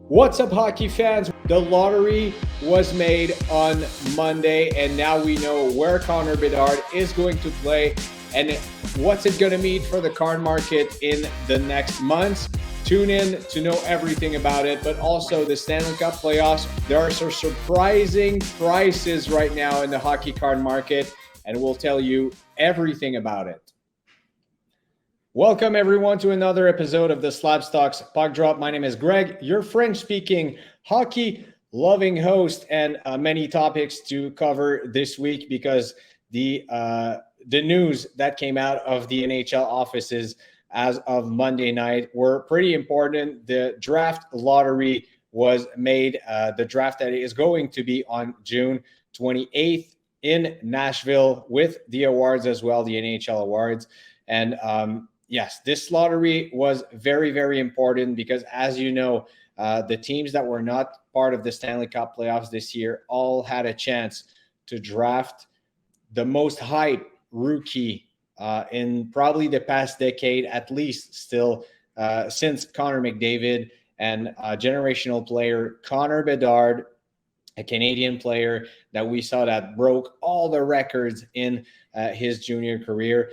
What's up, hockey fans? The lottery was made on Monday, and now we know where Conner Bedard is going to play and what's it going to mean for the card market in the next months. Tune in to know everything about it, but also the Stanley Cup playoffs. There are some surprising prices right now in the hockey card market, and we'll tell you everything about it. Welcome, everyone, to another episode of the SlabStox Puck Drop. My name is Greg, your French-speaking, hockey-loving host, and many topics to cover this week because the news that came out of the NHL offices as of Monday night were pretty important. The draft lottery was made. The draft that is going to be on June 28th in Nashville with the awards as well, the NHL awards. And yes, this lottery was very, very important because, as you know, the teams that were not part of the Stanley Cup playoffs this year all had a chance to draft the most hype rookie in probably the past decade, at least still since Connor McDavid, and generational player Conner Bedard, a Canadian player that we saw that broke all the records in his junior career.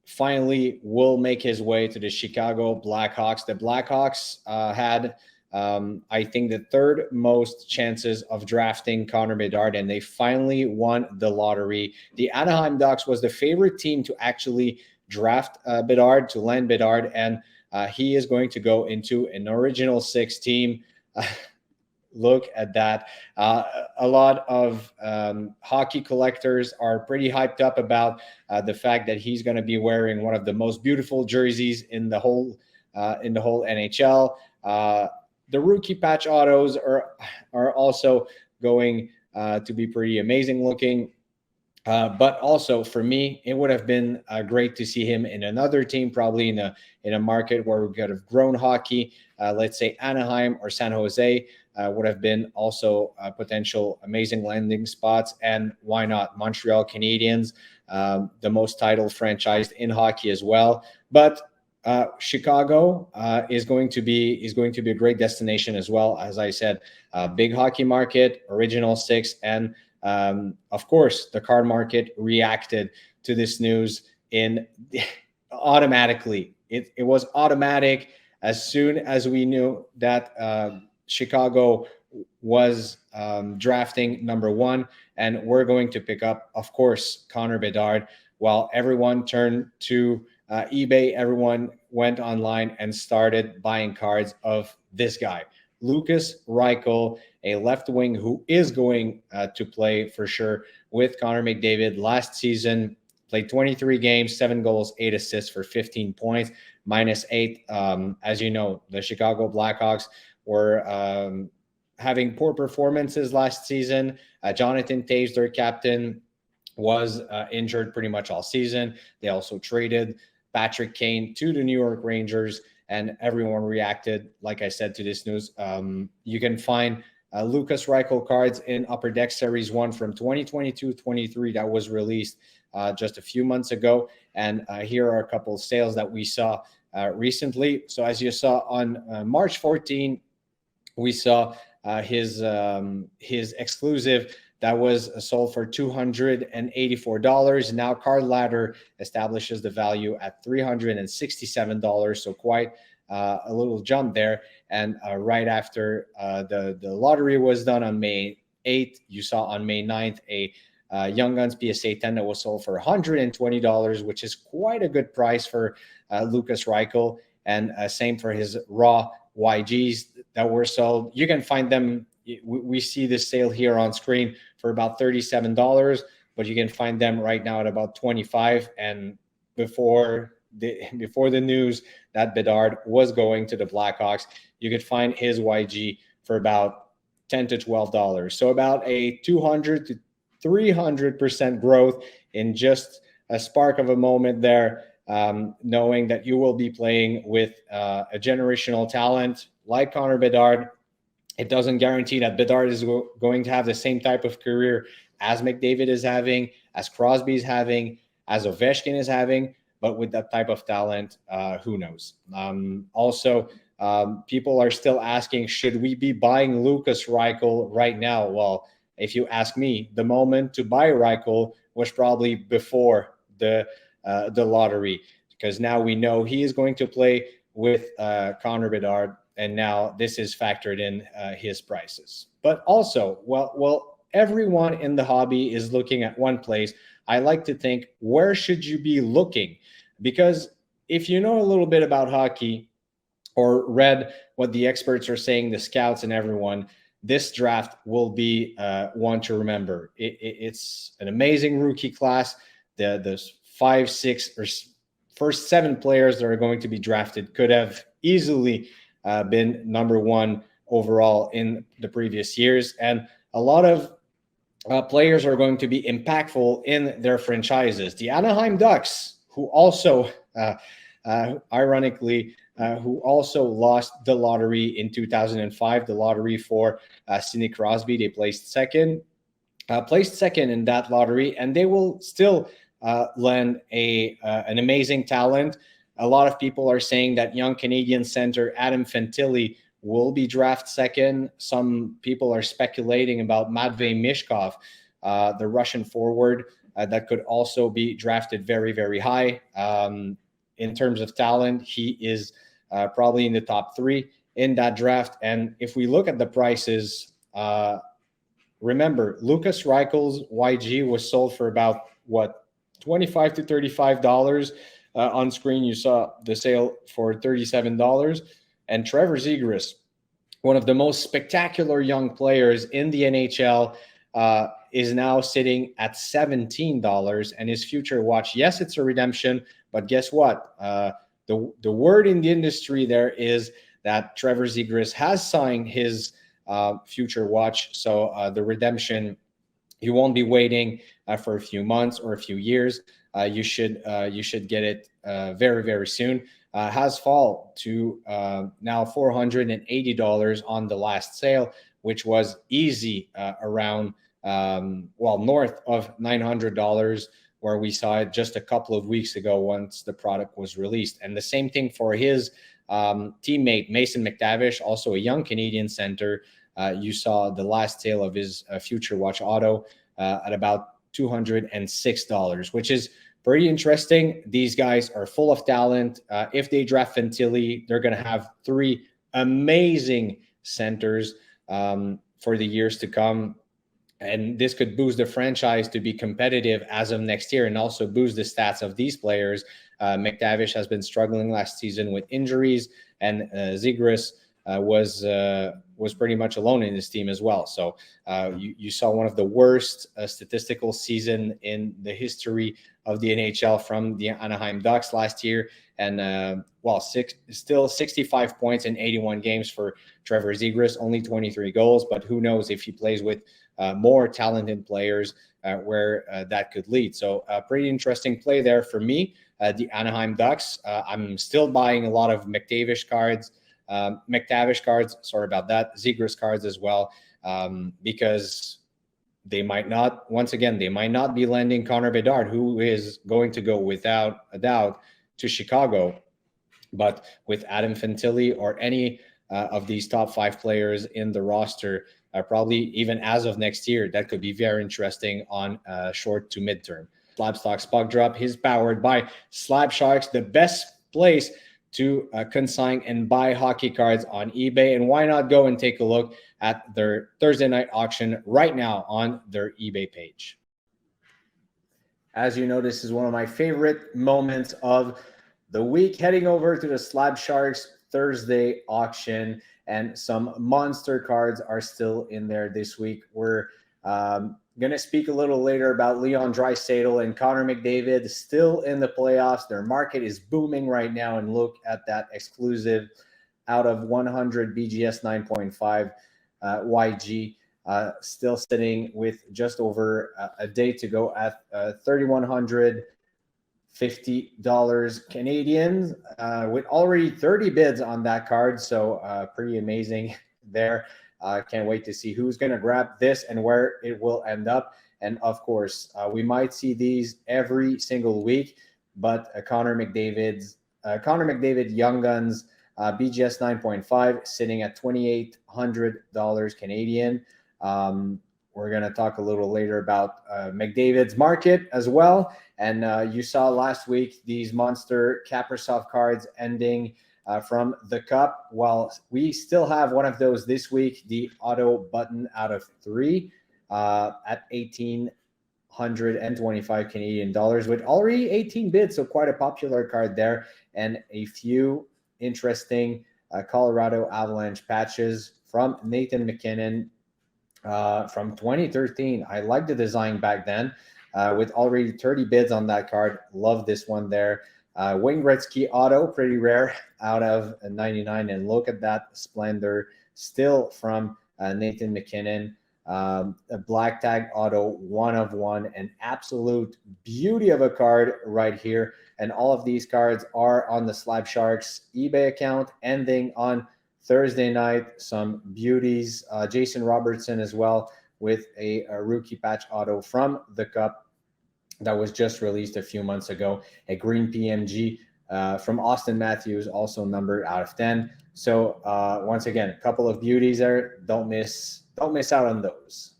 Finally will make his way to the Chicago Blackhawks. The Blackhawks had, I think, the third most chances of drafting Conner Bedard, and they finally won the lottery. The Anaheim Ducks was the favorite team to actually draft Bedard, to land Bedard, and he is going to go into an original six team. Look at that. A lot of hockey collectors are pretty hyped up about the fact that he's going to be wearing one of the most beautiful jerseys in the whole NHL. The rookie patch autos are also going to be pretty amazing looking. But also for me, it would have been great to see him in another team, probably in a market where we could have grown hockey. Let's say Anaheim or San Jose would have been also potential amazing landing spots. And why not Montreal Canadiens, the most title franchise in hockey as well. But Chicago is going to be a great destination as well. As I said, big hockey market, original six, and of course, the card market reacted to this news automatically. It was automatic as soon as we knew that Chicago was drafting number one, and we're going to pick up, of course, Conner Bedard. While everyone turned to eBay, everyone went online and started buying cards of this guy, Lukas Reichel, a left wing who is going to play for sure with Connor McDavid. Last season, played 23 games, 7 goals, 8 assists for 15 points, -8. As you know, the Chicago Blackhawks were having poor performances last season. Jonathan Toews, their captain, was injured pretty much all season. They also traded Patrick Kane to the New York Rangers, and everyone reacted, like I said, to this news. You can find Lukas Reichel cards in Upper Deck Series 1 from 2022-23 that was released just a few months ago. And here are a couple of sales that we saw recently. So as you saw on March 14, we saw his exclusive that was sold for $284. Now Card Ladder establishes the value at $367. So quite a little jump there. And right after the lottery was done on May 8th, you saw on May 9th a Young Guns PSA 10 that was sold for $120, which is quite a good price for Lukas Reichel. And same for his raw YGs that were sold. You can find them. We see this sale here on screen for about $37, but you can find them right now at about $25. And before the news that Bedard was going to the Blackhawks, you could find his YG for about $10 to $12. So about a 200 to 300% growth in just a spark of a moment there, knowing that you will be playing with a generational talent like Conner Bedard. It doesn't guarantee that Bedard is going to have the same type of career as McDavid is having, as Crosby is having, as Ovechkin is having, but with that type of talent, who knows? Also, People are still asking, should we be buying Lukas Reichel right now? Well, if you ask me, the moment to buy Reichel was probably before the lottery, because now we know he is going to play with Conner Bedard, and now this is factored in his prices. But also, well, everyone in the hobby is looking at one place. I like to think, where should you be looking? Because if you know a little bit about hockey or read what the experts are saying, the scouts and everyone, this draft will be one to remember. It's an amazing rookie class. The 5, 6, or first 7 players that are going to be drafted could have easily been number 1 overall in the previous years. And a lot of players are going to be impactful in their franchises. The Anaheim Ducks, who also, ironically, who also lost the lottery in 2005, the lottery for Sidney Crosby. They placed second in that lottery, and they will still lend an amazing talent. A lot of people are saying that young Canadian center Adam Fantilli will be drafted second. Some people are speculating about Matvei Mishkov, the Russian forward, that could also be drafted very, very high. In terms of talent, he is probably in the top 3 in that draft. And if we look at the prices, remember, Lukas Reichel's YG was sold for about, $25 to $35. On screen, you saw the sale for $37. And Trevor Zegras, one of the most spectacular young players in the NHL, is now sitting at $17. And his future watch, yes, it's a redemption, but guess what? The word in the industry there is that Trevor Zegras has signed his future watch. So the redemption, you won't be waiting for a few months or a few years. You should get it very, very soon. Has fallen to now $480 on the last sale, which was easy around north of $900, where we saw it just a couple of weeks ago once the product was released. And the same thing for his teammate Mason McTavish, also a young Canadian center. You saw the last sale of his future watch auto at about $206, which is pretty interesting. These guys are full of talent. If they draft Fantilli, they're going to have 3 amazing centers for the years to come. And this could boost the franchise to be competitive as of next year, and also boost the stats of these players. McTavish has been struggling last season with injuries, and Zegras was pretty much alone in his team as well. So you saw one of the worst statistical season in the history of the NHL from the Anaheim Ducks last year. And still 65 points in 81 games for Trevor Zegras, only 23 goals. But who knows if he plays with more talented players where that could lead. So a pretty interesting play there for me. The Anaheim Ducks. I'm still buying a lot of McTavish cards. Sorry about that. Zegras cards as well, because they might not be lending Conner Bedard, who is going to go without a doubt to Chicago. But with Adam Fantilli or any of these top 5 players in the roster, probably even as of next year, that could be very interesting on short to midterm. SlabStox Puck Drop is powered by Slab Sharks, the best place to consign and buy hockey cards on eBay. And why not go and take a look at their Thursday night auction right now on their eBay page. As you know, this is one of my favorite moments of the week, heading over to the Slab Sharks Thursday auction, and some monster cards are still in there this week. We're going to speak a little later about Leon Draisaitl and Connor McDavid still in the playoffs. Their market is booming right now, and look at that exclusive out of 100 BGS 9.5 YG, still sitting with just over a day to go at $3,150 Canadian, with already 30 bids on that card. So pretty amazing there. Can't wait to see who's going to grab this and where it will end up. And of course, we might see these every single week, but Connor McDavid Young Guns BGS 9.5 sitting at $2,800 Canadian. We're going to talk a little later about McDavid's market as well. And you saw last week these monster Kaprizov cards ending from the Cup. Well, we still have one of those this week, the auto button out of 3 at 1,825 Canadian dollars with already 18 bids, so quite a popular card there, and a few interesting Colorado Avalanche patches from Nathan MacKinnon from 2013. I liked the design back then with already 30 bids on that card. Love this one there. Wayne Gretzky auto, pretty rare out of 99. And look at that splendor still from Nathan MacKinnon. A black tag auto, 1 of 1, an absolute beauty of a card right here. And all of these cards are on the Slab Sharks eBay account ending on Thursday night. Some beauties. Jason Robertson as well with a rookie patch auto from the Cup that was just released a few months ago. A green PMG from Austin Matthews, also numbered out of 10. So once again, a couple of beauties there. Don't miss out on those.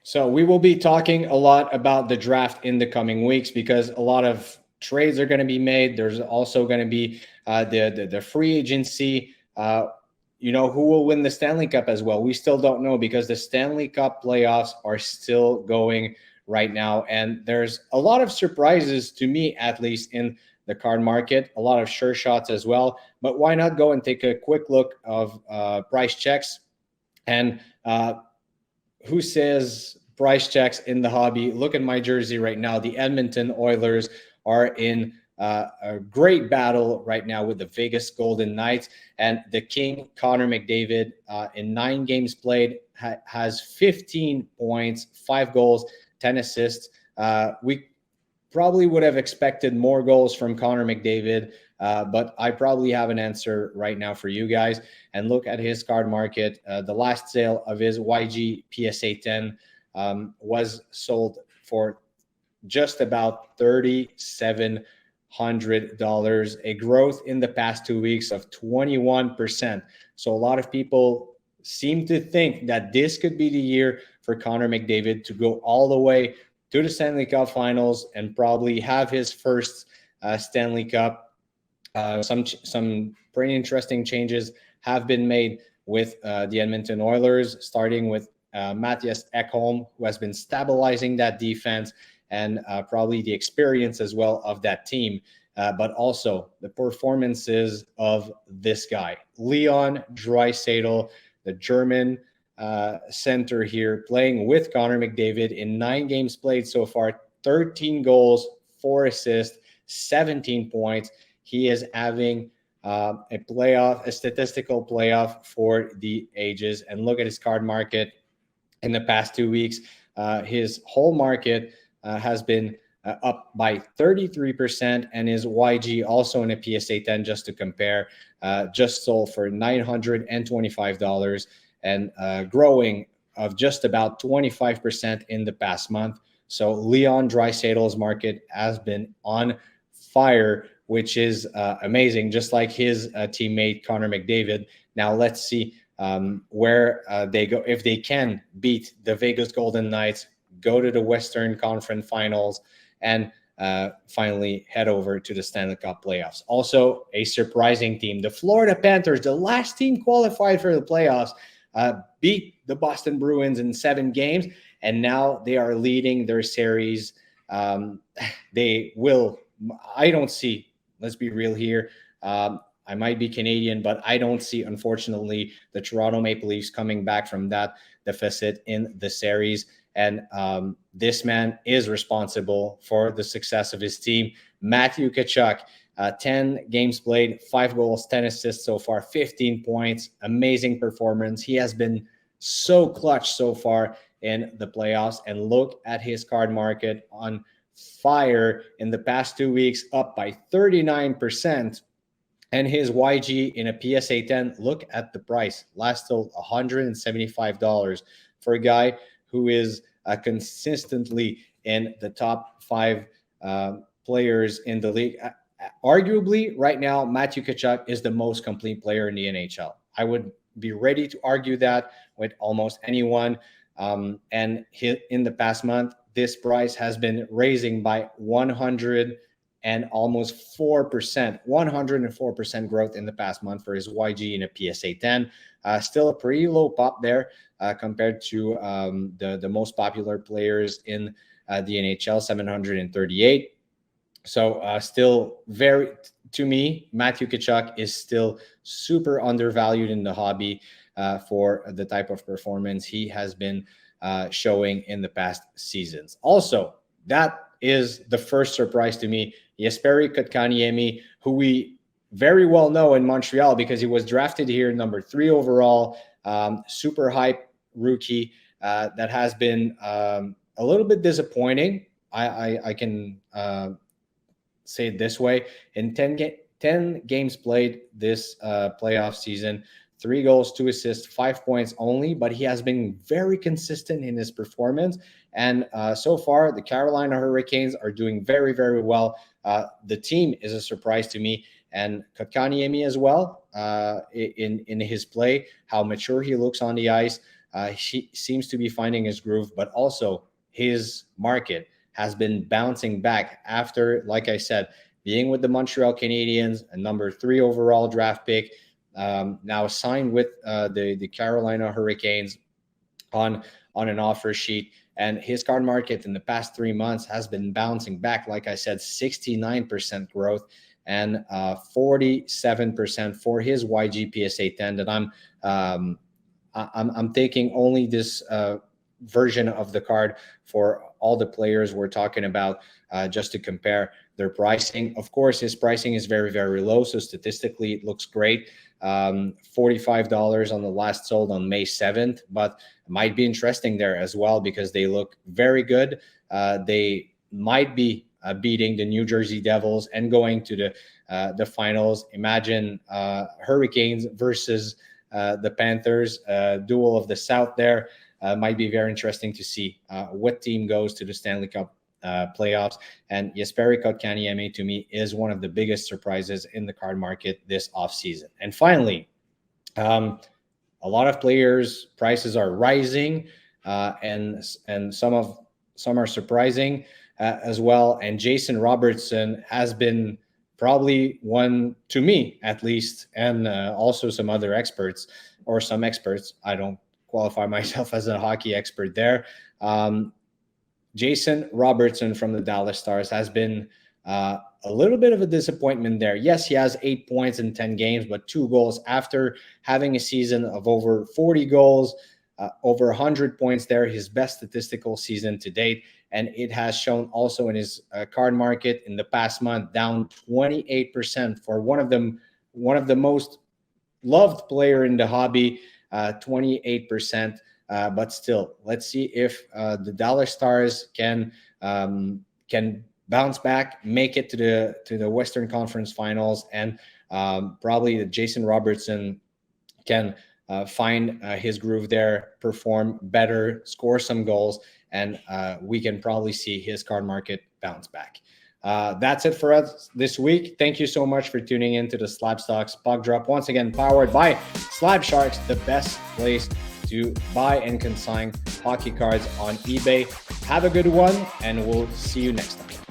So we will be talking a lot about the draft in the coming weeks because a lot of trades are going to be made. There's also going to be the free agency. Who will win the Stanley Cup as well? We still don't know because the Stanley Cup playoffs are still going right now. And there's a lot of surprises, to me at least, in the card market, a lot of sure shots as well. But why not go and take a quick look of price checks? And who says price checks in the hobby? Look at my jersey right now. The Edmonton Oilers are in a great battle right now with the Vegas Golden Knights. And the King, Conner McDavid, in 9 games played, has 15 points, 5 goals, 10 assists. We probably would have expected more goals from Conner McDavid, but I probably have an answer right now for you guys. And look at his card market. The last sale of his YG PSA 10 was sold for just about $3,700, a growth in the past 2 weeks of 21%. So a lot of people seem to think that this could be the year for Conner McDavid to go all the way to the Stanley Cup Finals and probably have his first Stanley Cup. Some pretty interesting changes have been made with the Edmonton Oilers, starting with Matthias Ekholm, who has been stabilizing that defense, and probably the experience as well of that team, but also the performances of this guy, Leon Draisaitl, the German center here, playing with Conner McDavid in 9 games played so far, 13 goals, 4 assists, 17 points. He is having a statistical playoff for the ages. And look at his card market in the past 2 weeks. His whole market has been up by 33%, and his YG, also in a PSA 10, just to compare, just sold for $925 and growing of just about 25% in the past month. So Leon Draisaitl's market has been on fire, which is amazing, just like his teammate Conner McDavid. Now let's see where they go. If they can beat the Vegas Golden Knights, go to the Western Conference Finals, and finally head over to the Stanley Cup playoffs. Also, a surprising team, the Florida Panthers, the last team qualified for the playoffs, beat the Boston Bruins in 7 games, and now they are leading their series. They will, I don't see, let's be real here, I might be Canadian, but I don't see, unfortunately, the Toronto Maple Leafs coming back from that deficit in the series. And this man is responsible for the success of his team. Matthew Tkachuk, 10 games played, 5 goals, 10 assists so far, 15 points, amazing performance. He has been so clutch so far in the playoffs. And look at his card market, on fire in the past 2 weeks, up by 39%. And his YG in a PSA 10, look at the price, last sold $175 for a guy who is consistently in the top 5 players in the league. Arguably, right now, Matthew Tkachuk is the most complete player in the NHL. I would be ready to argue that with almost anyone. And in the past month, this price has been raising by 100 and almost 4%, 104% growth in the past month for his YG in a PSA 10. Still a pretty low pop there compared to the most popular players in the NHL, 738. So still very, to me, Matthew Tkachuk is still super undervalued in the hobby for the type of performance he has been showing in the past seasons. Also, that is the first surprise to me. Jesperi Kotkaniemi, who we very well know in Montreal because he was drafted here number 3 overall, super hype rookie that has been a little bit disappointing. I can say it this way. In 10 games played this playoff season, 3 goals, 2 assists, 5 points only, but he has been very consistent in his performance. And so far, the Carolina Hurricanes are doing very, very well. The team is a surprise to me, and Kotkaniemi as well in his play, how mature he looks on the ice. He seems to be finding his groove, but also his market has been bouncing back after, like I said, being with the Montreal Canadiens, a number 3 overall draft pick, now signed with the Carolina Hurricanes on an offer sheet. And his card market in the past 3 months has been bouncing back, like I said, 69% growth and 47% for his YG PSA 10. That I'm taking only this version of the card for all the players we're talking about, just to compare their pricing. Of course, his pricing is very, very low, so statistically it looks great. $45 on the last sold on May 7th, but it might be interesting there as well because they look very good. They might be beating the New Jersey Devils and going to the finals. Imagine Hurricanes versus the Panthers, duel of the South there. Might be very interesting to see what team goes to the Stanley Cup playoffs. And Jesperi Kotkaniemi, to me, is one of the biggest surprises in the card market this offseason. And finally, a lot of players' prices are rising, and some are surprising as well. And Jason Robertson has been probably one, to me at least, and also some other experts, or some experts. I don't qualify myself as a hockey expert there. Jason Robertson from the Dallas Stars has been a little bit of a disappointment there. Yes, he has 8 points in 10 games, but 2 goals after having a season of over 40 goals, over 100 points there, his best statistical season to date. And it has shown also in his card market in the past month, down 28% for one of the most loved player in the hobby, 28%. But still, let's see if the Dallas Stars can bounce back, make it to the Western Conference Finals, and probably Jason Robertson can find his groove there, perform better, score some goals, and we can probably see his card market bounce back. That's it for us this week. Thank you so much for tuning in to the SlabStox Puck Drop. Once again, powered by Slab Sharks, the best place to buy and consign hockey cards on eBay. Have a good one, and we'll see you next time.